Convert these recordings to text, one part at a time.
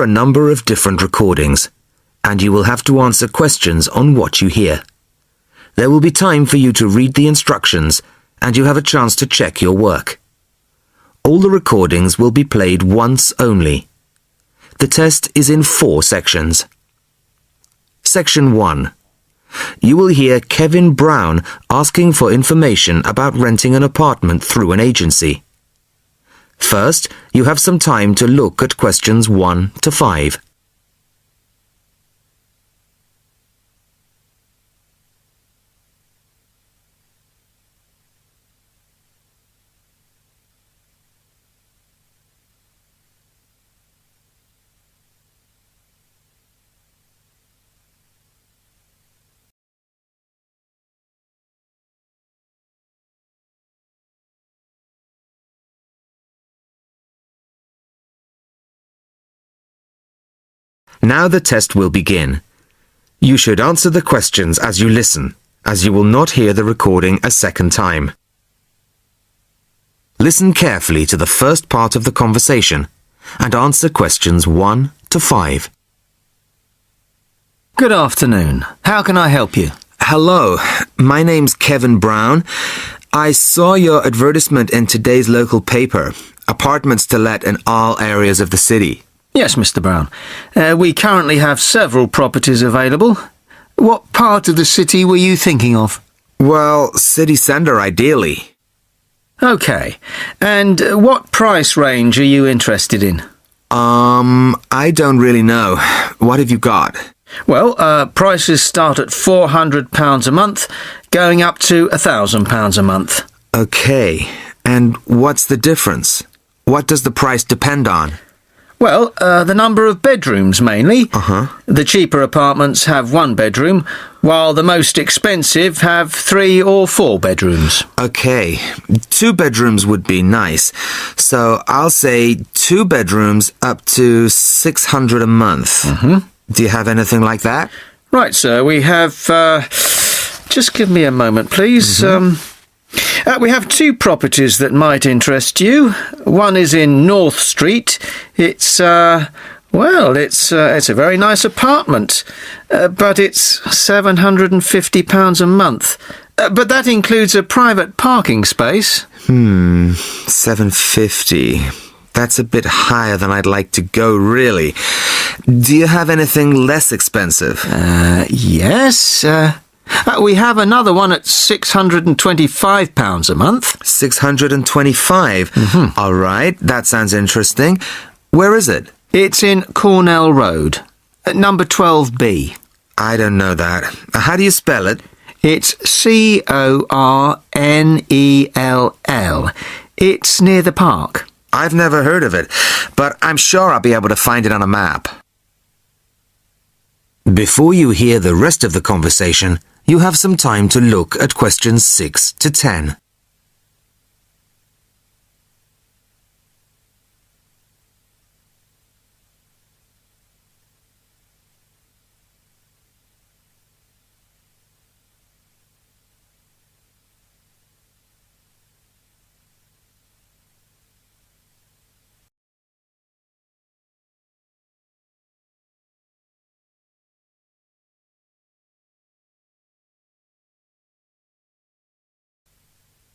a number of different recordings, and you will have to answer questions on what you hear. There will be time for you to read the instructions, and you have a chance to check your work. All the recordings will be played once only. The test is in 4 sections. Section 1. You will hear Kevin Brown asking for information about renting an apartment through an agency. First, you have some time to look at questions 1 to 5. Now the test will begin. You should answer the questions as you listen, as you will not hear the recording a second time. Listen carefully to the first part of the conversation and answer questions 1 to 5. Good afternoon. How can I help you? Hello, my name's Kevin Brown. I saw your advertisement in today's local paper, apartments to let in all areas of the city. Yes, Mr. Brown. We currently have several properties available. What part of the city were you thinking of? Well, city centre ideally. OK. And what price range are you interested in? I don't really know. What have you got? Well, prices start at £400 a month, going up to £1,000 a month. OK. And what's the difference? What does the price depend on? Well, the number of bedrooms, mainly. Uh-huh. The cheaper apartments have 1 bedroom, while the most expensive have 3 or 4 bedrooms. OK. 2 bedrooms would be nice. So I'll say 2 bedrooms up to £600 a month. Mm-hmm. Do you have anything like that? Right, sir. We have... just give me a moment, please. Mm-hmm. We have 2 properties that might interest you. One is in North Street. It's a very nice apartment, but it's £750 a month. But that includes a private parking space. £750. That's a bit higher than I'd like to go, really. Do you have anything less expensive? Yes. We have another one at £625 a month. £625? Mm-hmm. All right, that sounds interesting. Where is it? It's in Cornell Road, at number 12B. I don't know that. How do you spell it? It's Cornell. It's near the park. I've never heard of it, but I'm sure I'll be able to find it on a map. Before you hear the rest of the conversation, you have some time to look at questions 6 to 10.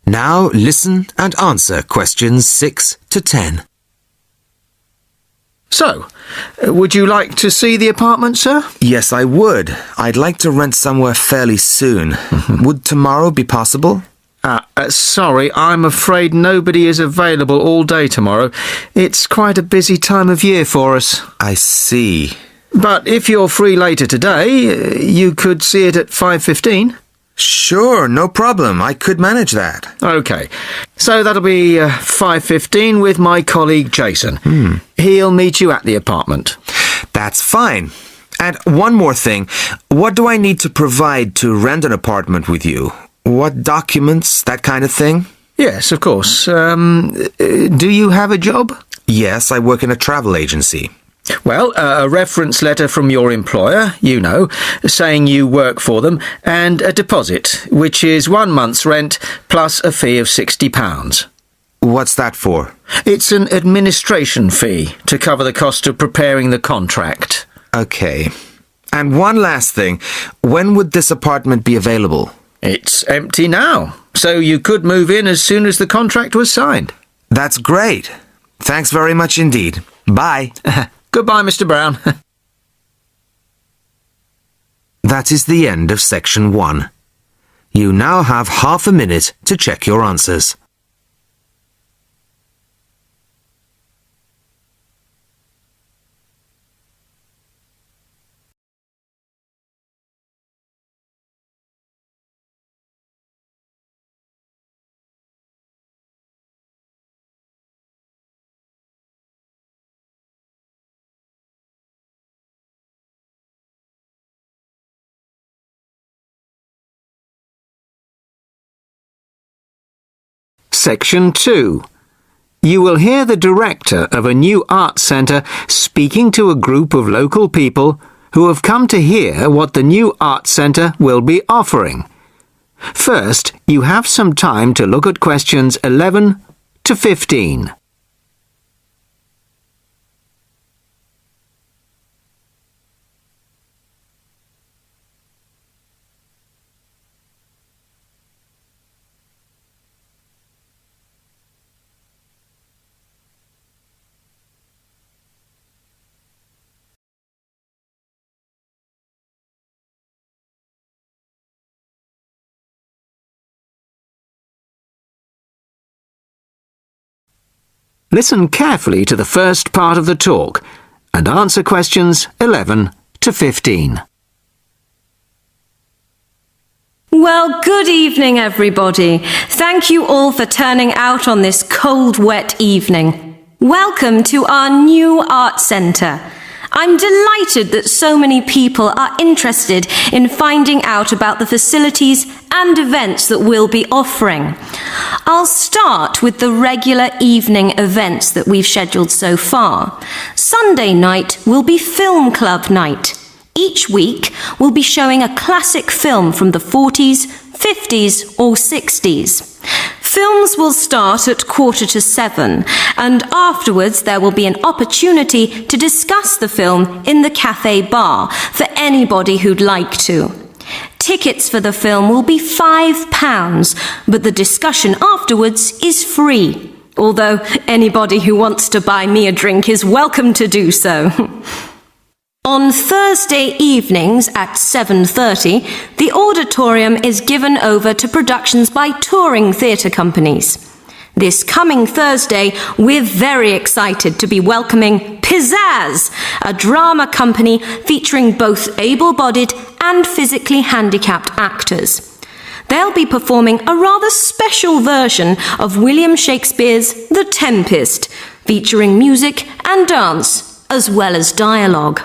Now listen and answer questions 6 to 10. So, would you like to see the apartment, sir? Yes, I would. I'd like to rent somewhere fairly soon. Would tomorrow be possible? Sorry, I'm afraid nobody is available all day tomorrow. It's quite a busy time of year for us. I see. But if you're free later today, you could see it at 5:15. Sure, no problem. I could manage that. OK. So that'll be 5:15 with my colleague Jason. He'll meet you at the apartment. That's fine. And one more thing. What do I need to provide to rent an apartment with you? What documents, that kind of thing? Yes, of course. Do you have a job? Yes, I work in a travel agency. Well, a reference letter from your employer, saying you work for them, and a deposit, which is 1 month's rent plus a fee of £60. What's that for? It's an administration fee to cover the cost of preparing the contract. Okay. And one last thing. When would this apartment be available? It's empty now, so you could move in as soon as the contract was signed. That's great. Thanks very much indeed. Bye. Goodbye, Mr. Brown. That is the end of section 1. You now have half a minute to check your answers. Section 2. You will hear the director of a new arts centre speaking to a group of local people who have come to hear what the new arts centre will be offering. First, you have some time to look at questions 11 to 15. Listen carefully to the first part of the talk and answer questions 11 to 15. Well, good evening, everybody. Thank you all for turning out on this cold, wet evening. Welcome to our new art centre. I'm delighted that so many people are interested in finding out about the facilities and events that we'll be offering. I'll start with the regular evening events that we've scheduled so far. Sunday night will be film club night. Each week, we'll be showing a classic film from the 40s, 50s or 60s. Films will start at 6:45, and afterwards there will be an opportunity to discuss the film in the cafe bar for anybody who'd like to. Tickets for the film will be £5, but the discussion afterwards is free, although anybody who wants to buy me a drink is welcome to do so. On Thursday evenings at 7:30, the auditorium is given over to productions by touring theatre companies. This coming Thursday, we're very excited to be welcoming Pizzazz, a drama company featuring both able-bodied and physically handicapped actors. They'll be performing a rather special version of William Shakespeare's The Tempest, featuring music and dance, as well as dialogue.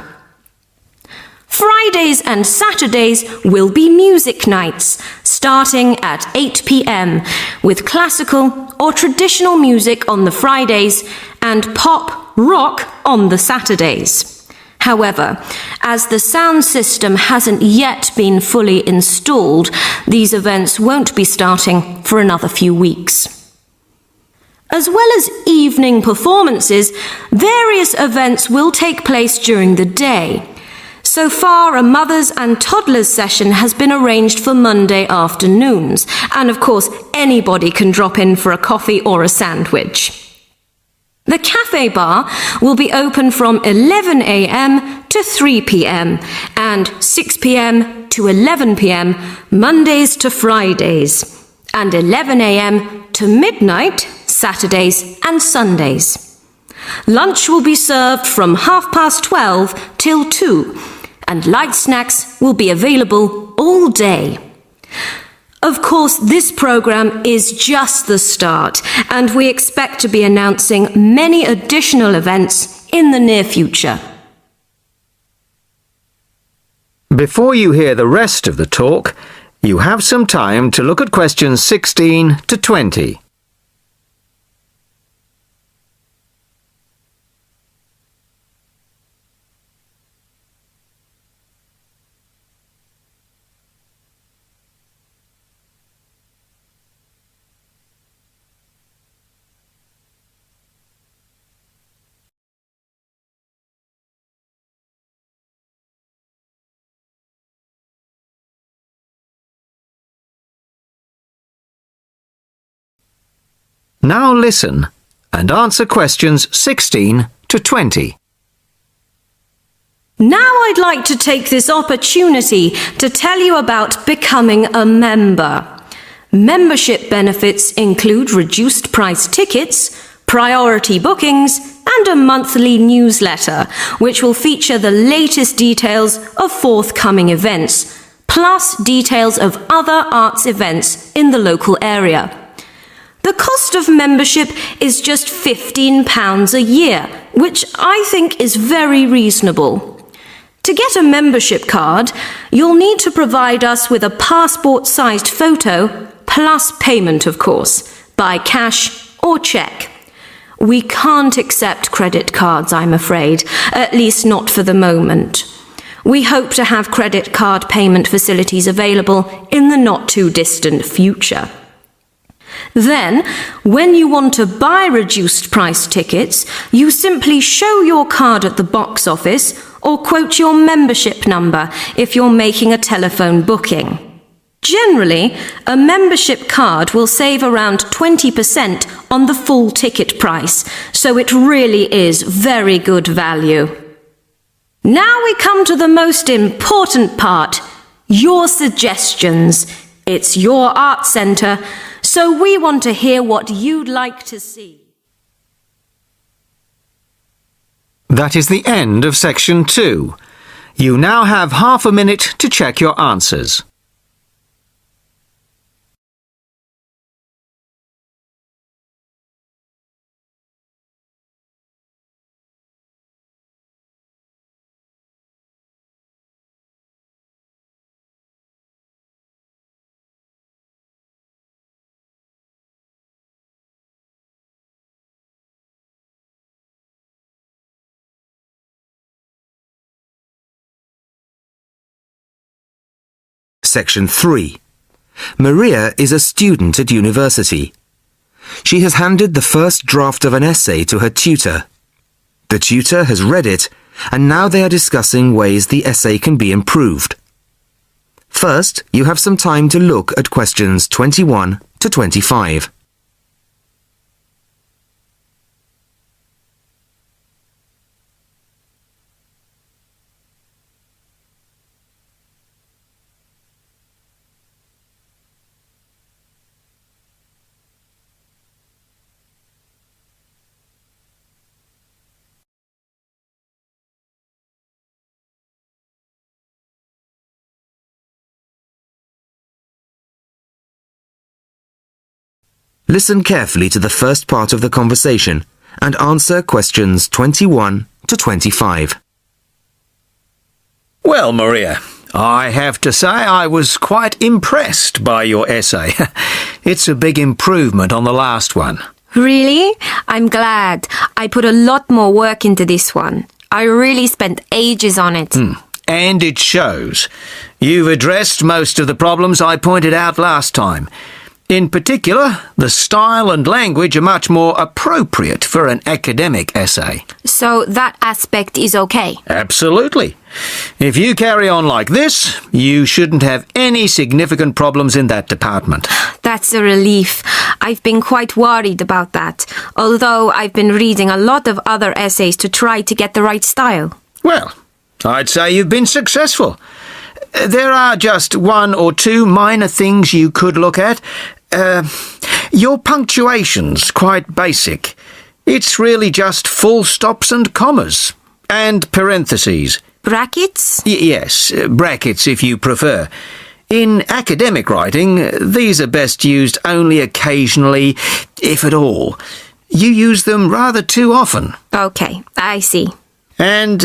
Fridays and Saturdays will be music nights, starting at 8 p.m, with classical or traditional music on the Fridays and pop rock on the Saturdays. However, as the sound system hasn't yet been fully installed, these events won't be starting for another few weeks. As well as evening performances, various events will take place during the day. So far, a mothers and toddlers session has been arranged for Monday afternoons, and of course, anybody can drop in for a coffee or a sandwich. The cafe bar will be open from 11 a.m. to 3 p.m. and 6 p.m. to 11 p.m. Mondays to Fridays, and 11 a.m. to midnight Saturdays and Sundays. Lunch will be served from 12:30 till 2, and light snacks will be available all day. Of course, this program is just the start, and we expect to be announcing many additional events in the near future. Before you hear the rest of the talk, you have some time to look at questions 16 to 20. Now listen and answer questions 16 to 20. Now I'd like to take this opportunity to tell you about becoming a member. Membership benefits include reduced price tickets, priority bookings, and a monthly newsletter, which will feature the latest details of forthcoming events, plus details of other arts events in the local area. The cost of membership is just £15 a year, which I think is very reasonable. To get a membership card, you'll need to provide us with a passport-sized photo, plus payment, of course, by cash or cheque. We can't accept credit cards, I'm afraid, at least not for the moment. We hope to have credit card payment facilities available in the not-too-distant future. Then, when you want to buy reduced price tickets, you simply show your card at the box office or quote your membership number if you're making a telephone booking. Generally, a membership card will save around 20% on the full ticket price, so it really is very good value. Now we come to the most important part, your suggestions. It's your art centre, so we want to hear what you'd like to see. That is the end of section 2. You now have half a minute to check your answers. Section 3. Maria is a student at university. She has handed the first draft of an essay to her tutor. The tutor has read it, and now they are discussing ways the essay can be improved. First, you have some time to look at questions 21 to 25. Listen carefully to the first part of the conversation and answer questions 21 to 25. Well, Maria, I have to say I was quite impressed by your essay. It's a big improvement on the last one. Really? I'm glad. I put a lot more work into this one. I really spent ages on it. And it shows. You've addressed most of the problems I pointed out last time. In particular, the style and language are much more appropriate for an academic essay. So that aspect is okay? Absolutely. If you carry on like this, you shouldn't have any significant problems in that department. That's a relief. I've been quite worried about that, although I've been reading a lot of other essays to try to get the right style. Well, I'd say you've been successful. There are just one or two minor things you could look at. Your punctuation's quite basic. It's really just full stops and commas. And parentheses. Brackets? Yes, brackets if you prefer. In academic writing, these are best used only occasionally, if at all. You use them rather too often. Okay, I see. And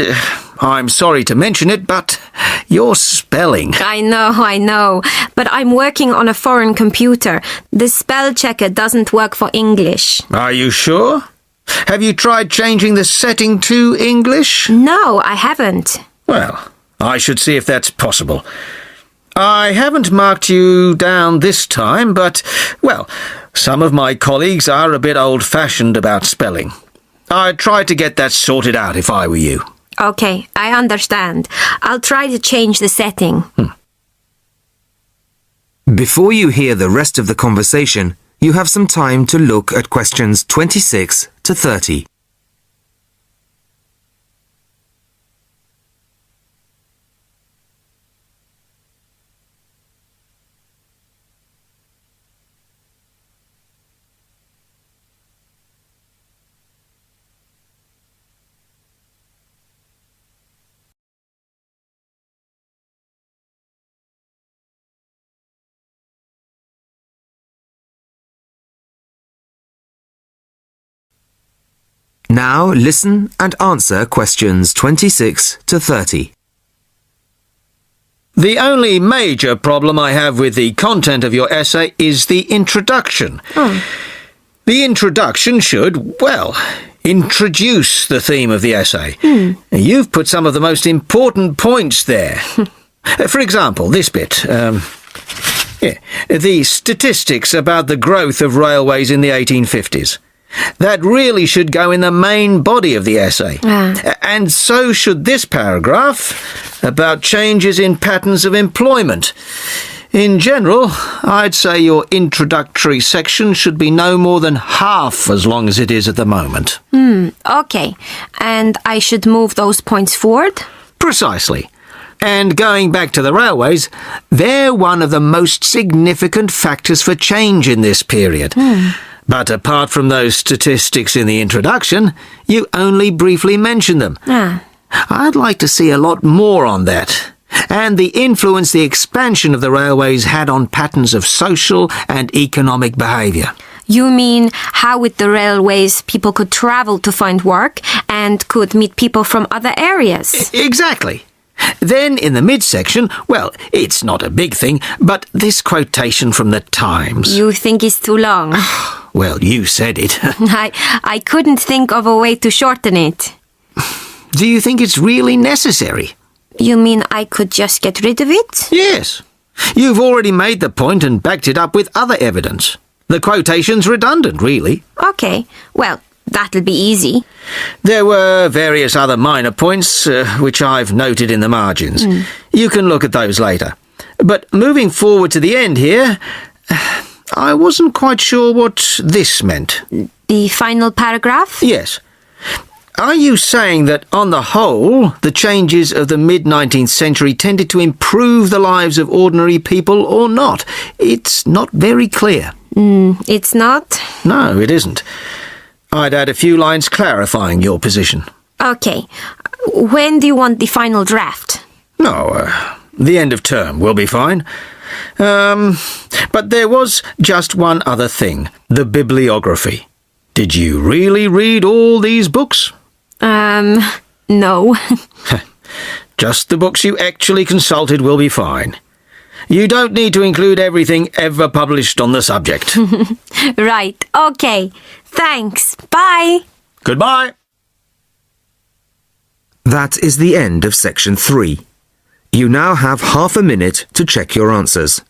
I'm sorry to mention it, but your spelling. I know. But I'm working on a foreign computer. The spell checker doesn't work for English. Are you sure? Have you tried changing the setting to English? No, I haven't. Well, I should see if that's possible. I haven't marked you down this time, but, well, some of my colleagues are a bit old-fashioned about spelling. I'd try to get that sorted out if I were you. Okay, I understand. I'll try to change the setting. Before you hear the rest of the conversation, you have some time to look at questions 26 to 30. Now listen and answer questions 26 to 30. The only major problem I have with the content of your essay is the introduction. The introduction should, well, introduce the theme of the essay. You've put some of the most important points there. For example, this bit. The statistics about the growth of railways in the 1850s. That really should go in the main body of the essay. And so should this paragraph about changes in patterns of employment. In general, I'd say your introductory section should be no more than half as long as it is at the moment. Okay. And I should move those points forward? Precisely. And going back to the railways, they're one of the most significant factors for change in this period. But apart from those statistics in the introduction, you only briefly mention them. I'd like to see a lot more on that, and the influence the expansion of the railways had on patterns of social and economic behaviour. You mean how with the railways people could travel to find work and could meet people from other areas? Exactly. Then in the midsection, well, it's not a big thing, but this quotation from the Times. You think it's too long? Well, you said it. I couldn't think of a way to shorten it. Do you think it's really necessary? You mean I could just get rid of it? Yes. You've already made the point and backed it up with other evidence. The quotation's redundant, really. Okay, well, that'll be easy. There were various other minor points, which I've noted in the margins. You can look at those later. But moving forward to the end here, I wasn't quite sure what this meant. The final paragraph? Yes. Are you saying that, on the whole, the changes of the mid-19th century tended to improve the lives of ordinary people or not? It's not very clear. It's not? No, it isn't. I'd add a few lines clarifying your position. Okay. When do you want the final draft? No, the end of term will be fine. But there was just one other thing, the bibliography. Did you really read all these books? No. Just the books you actually consulted will be fine. You don't need to include everything ever published on the subject. Right, okay. Thanks. Bye. Goodbye. That is the end of section 3. You now have half a minute to check your answers.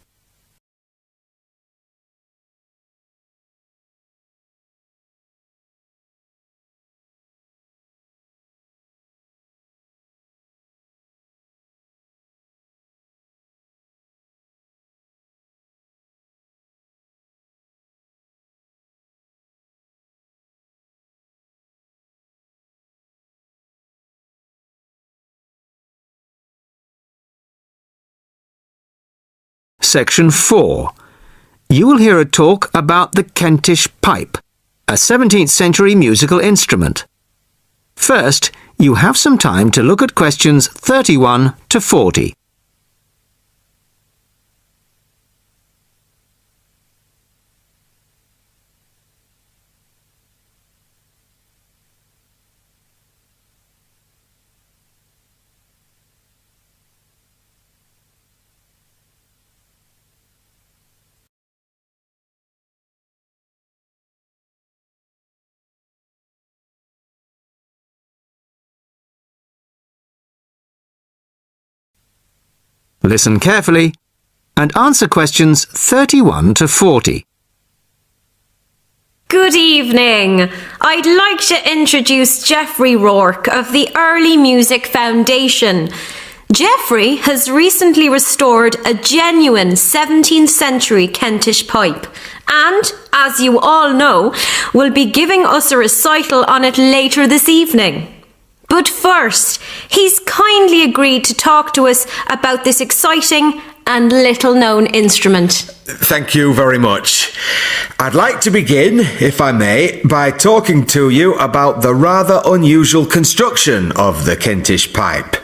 Section 4. You will hear a talk about the Kentish pipe, a 17th century musical instrument. First, you have some time to look at questions 31 to 40. Listen carefully and answer questions 31 to 40. Good evening. I'd like to introduce Geoffrey Rourke of the Early Music Foundation. Geoffrey has recently restored a genuine 17th century Kentish pipe and, as you all know, will be giving us a recital on it later this evening. But first, he's kindly agreed to talk to us about this exciting and little-known instrument. Thank you very much. I'd like to begin, if I may, by talking to you about the rather unusual construction of the Kentish pipe.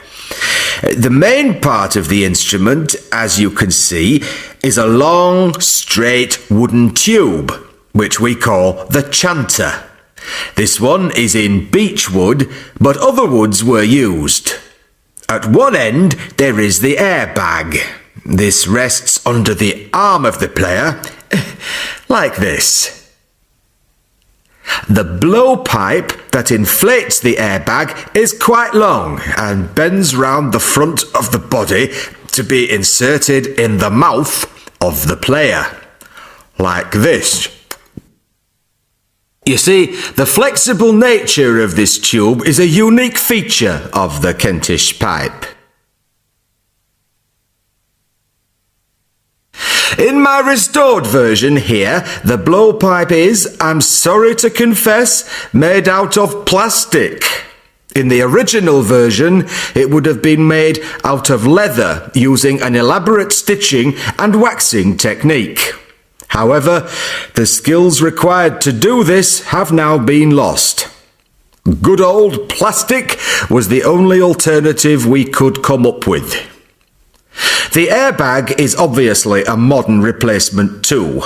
The main part of the instrument, as you can see, is a long, straight wooden tube, which we call the chanter. This one is in beech wood, but other woods were used. At one end there is the air bag. This rests under the arm of the player, like this. The blowpipe that inflates the airbag is quite long and bends round the front of the body to be inserted in the mouth of the player, like this. You see, the flexible nature of this tube is a unique feature of the Kentish pipe. In my restored version here, the blowpipe is, I'm sorry to confess, made out of plastic. In the original version, it would have been made out of leather using an elaborate stitching and waxing technique. However, the skills required to do this have now been lost. Good old plastic was the only alternative we could come up with. The airbag is obviously a modern replacement too.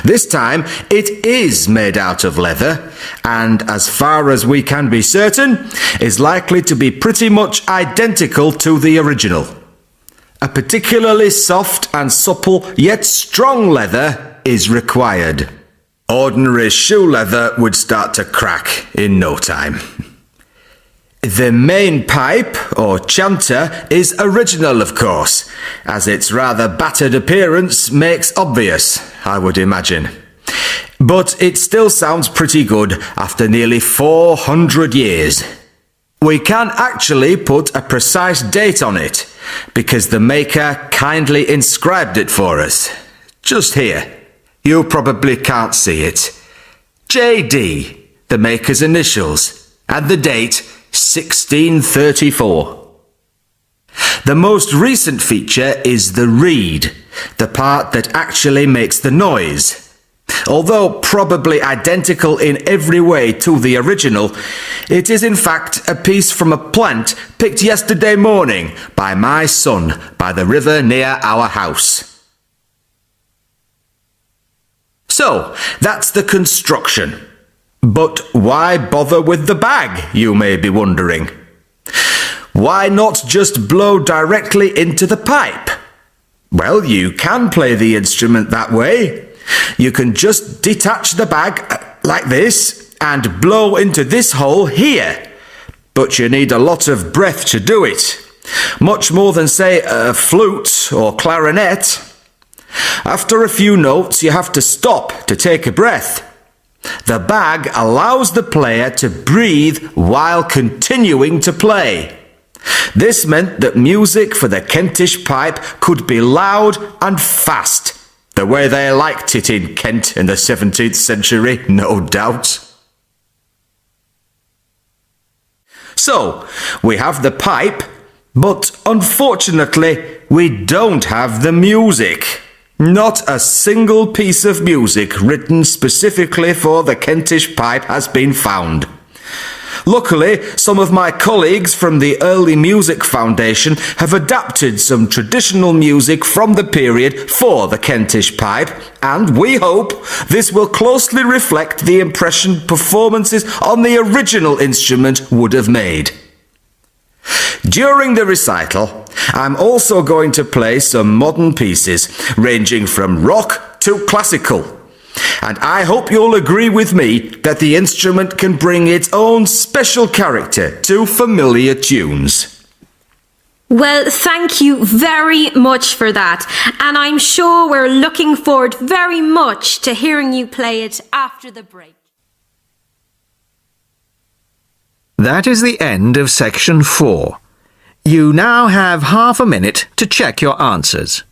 This time it is made out of leather and, as far as we can be certain, is likely to be pretty much identical to the original. A particularly soft and supple yet strong leather is required. Ordinary shoe leather would start to crack in no time. The main pipe, or chanter, is original, of course, as its rather battered appearance makes obvious, I would imagine. But it still sounds pretty good after nearly 400 years. We can't actually put a precise date on it, because the maker kindly inscribed it for us. Just here. You probably can't see it. JD, the maker's initials, and the date 1634. The most recent feature is the reed, the part that actually makes the noise. Although probably identical in every way to the original, it is in fact a piece from a plant picked yesterday morning by my son by the river near our house. So, that's the construction. But why bother with the bag, you may be wondering? Why not just blow directly into the pipe? Well, you can play the instrument that way. You can just detach the bag like this and blow into this hole here. But you need a lot of breath to do it. Much more than, say, a flute or clarinet. After a few notes, you have to stop to take a breath. The bag allows the player to breathe while continuing to play. This meant that music for the Kentish pipe could be loud and fast, the way they liked it in Kent in the 17th century, no doubt. So, we have the pipe, but unfortunately, we don't have the music. Not a single piece of music written specifically for the Kentish pipe has been found. Luckily, some of my colleagues from the Early Music Foundation have adapted some traditional music from the period for the Kentish pipe, and we hope this will closely reflect the impression performances on the original instrument would have made. During the recital, I'm also going to play some modern pieces, ranging from rock to classical. And I hope you'll agree with me that the instrument can bring its own special character to familiar tunes. Well, thank you very much for that, and I'm sure we're looking forward very much to hearing you play it after the break. That is the end of section 4. You now have half a minute to check your answers.